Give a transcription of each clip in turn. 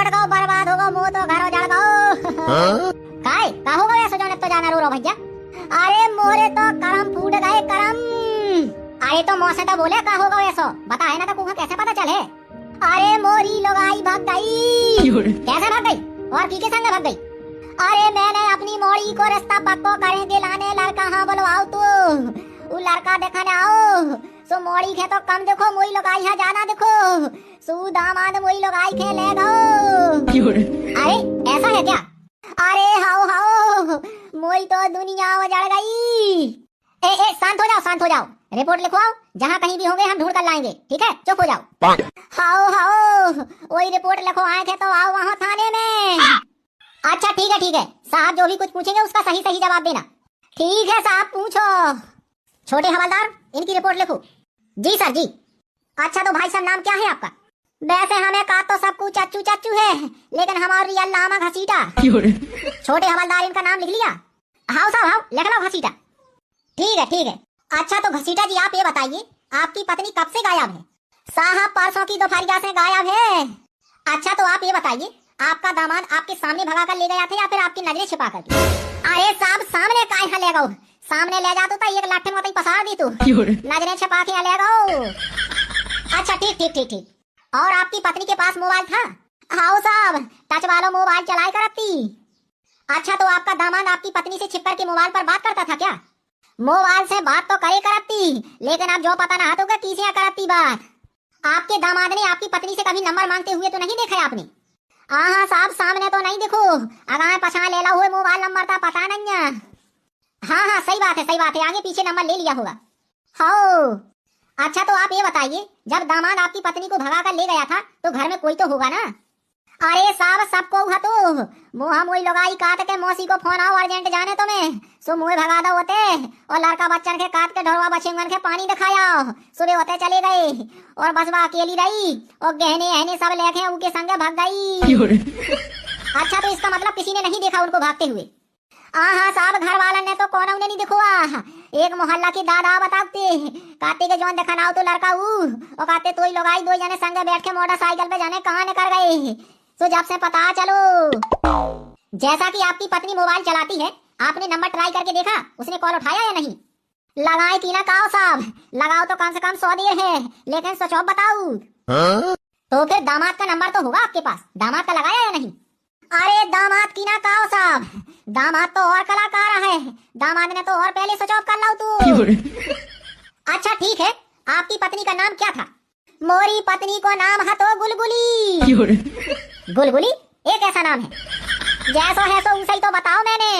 Cut गो बर्बाद हो गो मुंह तो घरों जड़ गो। काय का हो गया सो जोने तो जाना रो भैया। अरे मोरे तो करम फूट गए करम। अरे तो मौसे तो बोले का हो गया सो बता है ना तो कुहा कैसे पता चले। अरे मोरी लोगाई भाग गई। कैसे भाग गई और की के संग भाग गई। अरे मैंने अपनी मोड़ी को रास्ता पक्को करे दिलाने लड़का हाँ बुलवाओ तू वो लड़का देखने आओ सो मोड़ी के तो कम देखो मोई लोगाई है ज्यादा देखो सु दामाद मोई लोगाई के ले गो। अरे ऐसा है क्या। अरे हाओ हाओ मोई तो दुनिया उजड़ गई। ए शांत हो जाओ रिपोर्ट लिखवाओ जहाँ कहीं भी होंगे हम ढूंढ कर लाएंगे ठीक है चुप हो जाओ। हाओ हाओ वही रिपोर्ट लिखो आए थे तो आओ वहाँ थाने में। अच्छा ठीक है साहब जो भी कुछ पूछेंगे उसका सही सही जवाब देना। ठीक है साहब पूछो। छोटे हवलदार इनकी रिपोर्ट लिखो। जी सर जी। अच्छा तो भाई साहब नाम क्या है आपका। वैसे हमें का तो सब कुछ चच्चू है लेकिन हमारा रियल नाम है घसीटा। छोटे हवलदार इनका नाम लिख लिया। हाँ साहब हाँ लिख लो घसीटा। ठीक है। अच्छा तो घसीटा जी आप ये बताइए आपकी पत्नी कब से गायब है। साहब परसों की दोपहरिया से गायब है। अच्छा तो आप ये बताइए आपका दामाद आपके सामने भगा कर ले गया था या फिर आपकी नजरें छिपा कर। अरे साहब सामने काहे ले गओ सामने ले जा तो एक लाठी में पसार दी तू नजरें छिपा के ले गओ। अच्छा ठीक और आपकी पत्नी के पास मोबाइल था। हाँ साहब टच वाला मोबाइल चलाए करती। अच्छा तो आपका दामाद आपकी पत्नी से छिप कर के मोबाइल पर बात करता था क्या। मोबाइल से बात तो करे करती लेकिन अब जो पता ना होगा किसे करती बात। आपके दामाद ने आपकी पत्नी से कभी नंबर मांगते हुए तो नहीं देखा आपने। हाँ साहब सामने तो नहीं देखो अगर पछा ले ला हुए मोबाइल नंबर था पता नहीं है। हाँ सही बात है आगे पीछे नंबर ले लिया होगा। हाँ अच्छा तो आप ये बताइए जब दामाद आपकी पत्नी को भगा कर ले गया था तो घर में कोई तो होगा ना। अरे साहब सबको हुआ तो मुँह मोई लगाई काट के मौसी को फोन आओ अर्जेंट जाने तो मैं सो मुँह भगा दो होते और लड़का बच्चन के काट के ढोरवा बचेंगन के पानी दिखाया सुबह होते चले गए और बस वह अकेली रही और गहने सब लेके उनके संग भाग गई। अच्छा तो इसका मतलब किसी ने नहीं देखा उनको भागते हुए। हाँ साहब घर वाला ने तो कौन नहीं दिखुआ एक मोहल्ला की दादा बताते कहते के जोन देखा ना तो लड़का और कहते तो लोग आई दो जने संग बैठ के मोटरसाइकिल पे जाने कहाँ निकल गए। तो जब से पता चलो जैसा कि आपकी पत्नी मोबाइल चलाती है आपने नंबर ट्राई करके देखा उसने कॉल उठाया या नहीं। लगाए की ना कहो साहब लगाओ तो कम से कम 100 देर है लेकिन सच बताओ तो फिर दामाद का नंबर तो होगा आपके पास दामाद का लगाया या नहीं। अरे दामाद की ना कहो साहब दामाद तो और कलाकार है दामाद ने तो और पहले स्विच ऑफ कर लो तू। अच्छा ठीक है आपकी पत्नी का नाम क्या था। मोरी पत्नी को नाम है तो गुलगुली। गुलगुली एक ऐसा नाम है जैसा है सो उसे ही तो बताओ मैंने।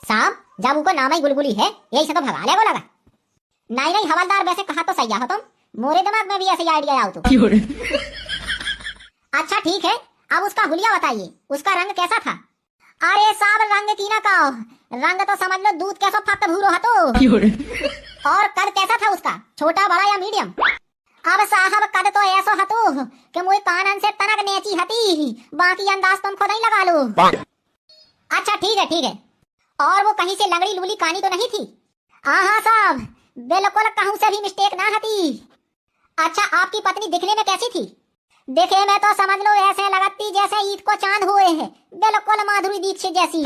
साहब जब उनको नाम ही गुलगुली है यही से तो भगा ले वो लगा। नहीं हवलदार वैसे कहा तो सही है तुम मोरे दिमाग में भी ऐसे आइडिया आओ तो। अच्छा ठीक है अब उसका हुलिया बताइए उसका रंग कैसा था। अरे साहब रंग की ना कहो रंग तो समझ लो दूध कैसा फक्त भूरो है तो। और कद कैसा था उसका छोटा बड़ा या मीडियम। अब साहब कद तो ऐसा हतो कि मुझे कानन से तनक नेची हती बाकी अंदाज तुम खुद ही लगा लो। अच्छा ठीक है और वो कहीं से लंगड़ी लूली कानी तो नहीं थी। हाँ साहब बिल्कुल कहूँ से भी मिस्टेक ना हती। अच्छा आपकी पत्नी दिखने में कैसी थी। देखे में तो समझ लो ऐसे लगती जैसे ईद को चांद हुए हैं बिल्कुल माधुरी दीक्षित जैसी।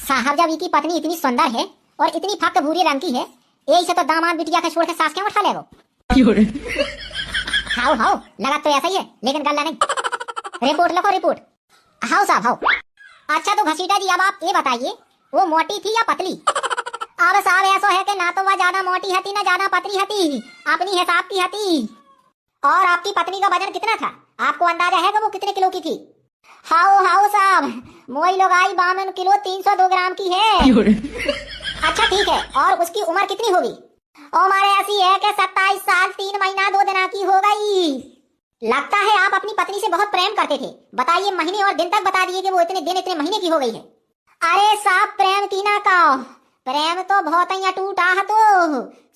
साहब जब की पत्नी इतनी सुंदर है और इतनी फक्त भूरी रंग की है यही से तो दामाद बिटिया के छोड़ के सास क्यों उठा ले वो। हाउ लगा तो ऐसा ही है लेकिन गल्ला नहीं। रिपोर्ट लिखो रिपोर्ट। हाउ साहब हाउ। अच्छा तो घसीटा जी अब आप ये बताइए वो मोटी थी या पतली। अब साहब ऐसा है कि ना तो वह ज्यादा मोटी हती ना ज्यादा पतली हती अपनी हिसाब की हती। और आपकी पत्नी का वजन कितना था आपको अंदाजा है कि वो कितने किलो की थी। हाउ साहब मोई लोग आई 52 किलो 302 ग्राम की है। अच्छा ठीक है और उसकी उम्र कितनी होगी। उम्र ऐसी है कि 27 साल 3 महीना 2 दिन की हो गई। लगता है आप अपनी पत्नी से बहुत प्रेम करते थे बताइए महीने और दिन तक बता दिए कि वो इतने दिन इतने महीने की हो गई है। अरे साहब प्रेम की ना कहो प्रेम तो बहुत ही टूटा है तो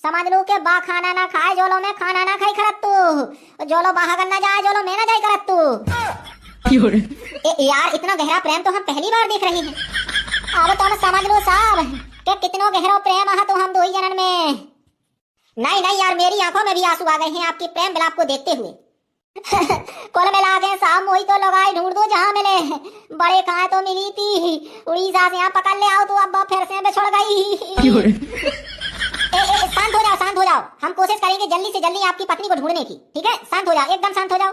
समझ लो के बा खाना ना खाए जोलो में खाना ना खाई करत तो जोलो बाहर ना जाए जोलो में ना जाए करत तो। यार इतना गहरा प्रेम तो हम पहली बार देख रहे हैं। अब तो समझ लो साहब कि कितना गहरा प्रेम है तो हम 2 ही जनन में। नहीं यार मेरी आंखों में भी आंसू आ गए हैं आपके प्रेम विलाप को देखते हुए। कुल मिला के साहब मोही तो लगाई ढूंढ दो जहाँ मिले। बड़े कहाँ तो मिली थी, उड़ीसा से यहाँ पकड़ ले आओ तो अब फिर से बिछड़ गई। शांत हो जाओ, शांत हो जाओ। हम कोशिश करेंगे जल्दी से जल्दी आपकी पत्नी को ढूंढने की। ठीक है, शांत हो जाओ, एकदम शांत हो जाओ।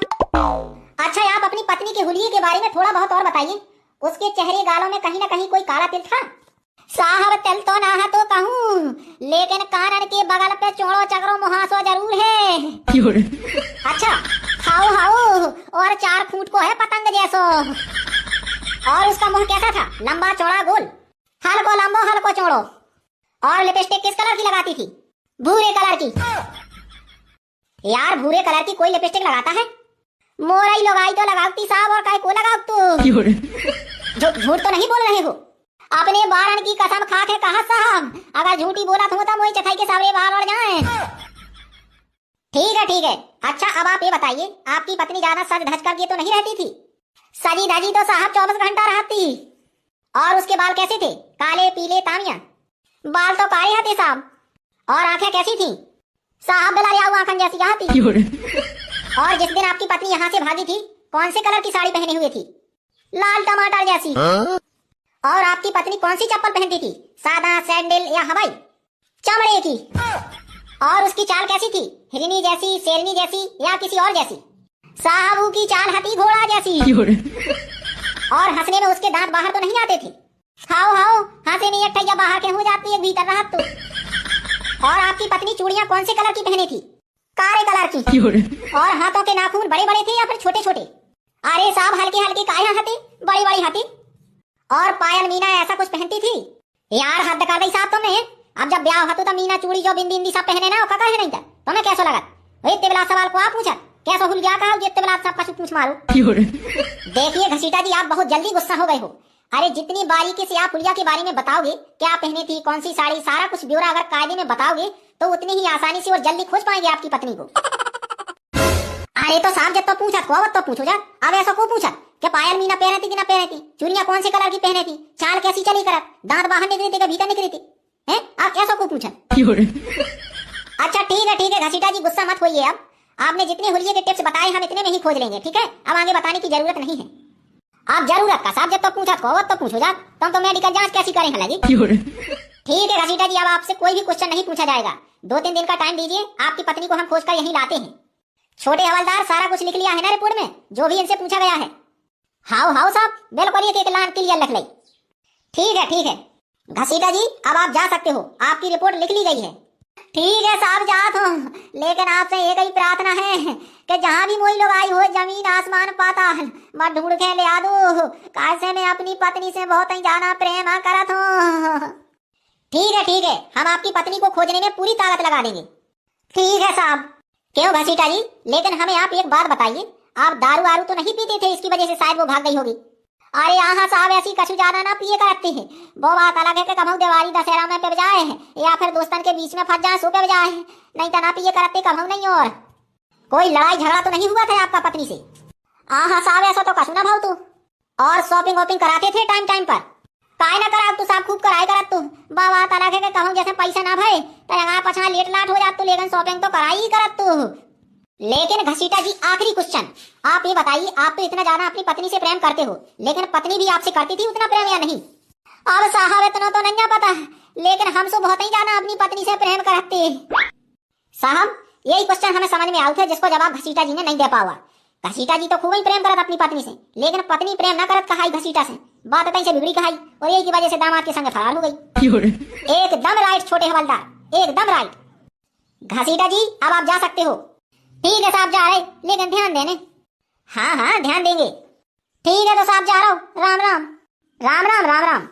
अच्छा, आप अपनी पत्नी के हुलिये के बारे में थोड़ा बहुत और बताइए। उसके चेहरे गालों में कहीं ना कहीं कोई काला तिल था? साहब तिल तो ना तो कहूँ, लेकिन कानन के बगल पे चौड़ो चक्रो मुहासो जरूर है। अच्छा, हाउ हाउ, और 4 फुट को है पतंग जैसो। और उसका मुंह कैसा था? लंबा चौड़ा गोल, हल्को लंबो हल्को चौड़ो। और लिपस्टिक किस कलर की लगाती थी? भूरे कलर की। यार भूरे कलर की कोई लिपस्टिक लगाता है? मोरई लगाई तो लगाती साहब, और काहे को लगाओ तू? झूठ तो नहीं बोल रहे हो? अपने बारन की कसम खा के कहा साहब, अगर झूठी बोला तो मोई चखाई के सावरे बाहर उड़ जाए। ठीक है ठीक है। अच्छा, अब आप ये बताइए, आपकी पत्नी ज्यादा सज धज करके तो नहीं रहती थी? सजी धजी तो साहब 24 घंटा रहती। और उसके बाल कैसे थे? काले पीले तामिया? बाल तो काले थे साहब। और आंखें कैसी थी? साहब बिलारियाऊ आंखन जैसी यहाँ थी। और जिस दिन आपकी पत्नी यहाँ से भागी थी, कौन से कलर की साड़ी पहने हुए थी? लाल टमाटर जैसी। और आपकी पत्नी कौन सी चप्पल पहनती थी? सादा, सैंडल या हवाई? चमड़े की। और उसकी चाल कैसी थी? हिरनी जैसी, शेरनी जैसी या किसी और जैसी? साहब की चाल हाथी घोड़ा जैसी। और हंसने में उसके दांत बाहर तो नहीं आते थे? हाओ हाओ, हंसे नहीं, एक बाहर के हो जाती है, भीतर रहा तो। और आपकी पत्नी चूड़ियां कौन से कलर की पहने थी? काले कलर की। और हाथों के नाखून बड़े बड़े थे या फिर छोटे छोटे? अरे साहब हल्के हल्के काहे हाथे, बड़ी बड़ी हाथी। और पायल मीना ऐसा कुछ पहनती थी? यार हद कर दी साहब तुमने। अब जब ब्याह होता तो मीना चूड़ी जो बिंदी इंदी सब पहने ना, कहा नहीं था? तुम्हें कैसा लगा? इतने बड़ा सवाल को आप पूछा, कैसा भूल गया? कहा जितने बड़ा सब कुछ पूछ मारो। देखिए घसीटा जी, आप बहुत जल्दी गुस्सा हो गए हो। अरे जितनी बारीकी से आप हुलिया के बारे में बताओगे, क्या पहने थी, कौन सी साड़ी, सारा कुछ ब्यौरा अगर कायदे में बताओगे तो उतनी ही आसानी से और जल्दी खोज पाएंगे आपकी पत्नी को। अरे तो साहब जब तो पूछा तो पूछो जा। अब ऐसा को पूछा कि पायल मीना पहने थी कि ना पहने थी, चूड़ियां कौन से कलर की पहने थी, चाल कैसी चली कर, दांत बाहर निकले थे कि भीतर निकले थे? हैं, आप कैसा को पूछा? अच्छा ठीक है घसीटा जी, गुस्सा मत होइए। अब आपने जितने हुलिये के टिप्स बताए हम इतने में ही खोज लेंगे। ठीक है, अब आगे बताने की जरूरत नहीं है। आप जरूरत का साहब जब तो पूछा तो पूछो जा। तुम तो मेडिकल जांच कैसी करें लगी? ठीक है घसीटा जी, अब आपसे कोई भी क्वेश्चन नहीं पूछा जाएगा। 2-3 दिन का टाइम दीजिए, आपकी पत्नी को हम खोज कर यहीं लाते हैं। छोटे हवलदार सारा कुछ लिख लिया है ना रिपोर्ट में, जो भी इनसे पूछा गया है? हाउ हाउ साहब, बिल्कुल एक लाइन क्लियर लिख ली। ठीक है घसीटा जी, अब आप जा सकते हो, आपकी रिपोर्ट लिख ली गई है। ठीक है साहब, जात हूँ, लेकिन आपसे एक ही प्रार्थना है कि जहाँ भी मोई लोग आई हो, जमीन आसमान पाताल मत ढूंढ के ले आ दो, कैसे मैं अपनी पत्नी से बहुत ही ज्यादा प्रेम करत हूँ। ठीक है, हम आपकी पत्नी को खोजने में पूरी ताकत लगा देंगे। ठीक है साहब। क्यों घसीटा जी, लेकिन हमें आप एक बात बताइए, आप दारू वारू तो नहीं पीते थे, इसकी वजह से शायद वो भाग गई होगी? अरे यहाँ साहब ऐसी कछु ज्यादा ना पिए करते हैं, वो बात अलग है कि कभू दिवाली दशहरा में पे जाए या फिर दोस्तन के बीच में फंस जाए सो पे जाए, नहीं तो ना पिए करते कभू नहीं। और कोई लड़ाई झगड़ा तो नहीं हुआ था आपका पत्नी से? हाँ साहब ऐसा तो कछु ना भाव तू। और शॉपिंग वॉपिंग कराते थे टाइम पर? काय ना करा तू साहब, खूब कराई करत तू। बात अलग है कि कहूँ जैसे पैसा ना भाई तो यहाँ पछा लेट लाट हो जात तू, लेकिन शॉपिंग तो कराई ही करत तू। लेकिन घसीटा जी आखिरी क्वेश्चन, आप ये बताइए, आप तो इतना ज्यादा अपनी पत्नी से प्रेम करते हो, लेकिन पत्नी भी आपसे करती थी उतना प्रेम या नहीं? अब साहब इतना तो नहीं पता, लेकिन हम तो बहुत ही ज्यादा अपनी पत्नी से प्रेम करते। साहब यही क्वेश्चन हमें समझ में आउट है, जिसको जवाब घसीटा जी ने नहीं दे पावा। घसीटा जी तो खूब ही प्रेम करत अपनी पत्नी से, लेकिन पत्नी प्रेम न करत कहाई घसीटा से, बात तई से बिगड़ी कहाई, और यही की वजह से दामाद के संग फरार हो गई। एकदम राइट छोटे हवलदार, एकदम राइट। घसीटा जी अब आप जा सकते हो। ठीक है साहब, जा रहे, लेकिन ध्यान देने। हाँ ध्यान देंगे। ठीक है तो साहब जा रहा हूँ, राम राम। राम राम राम राम।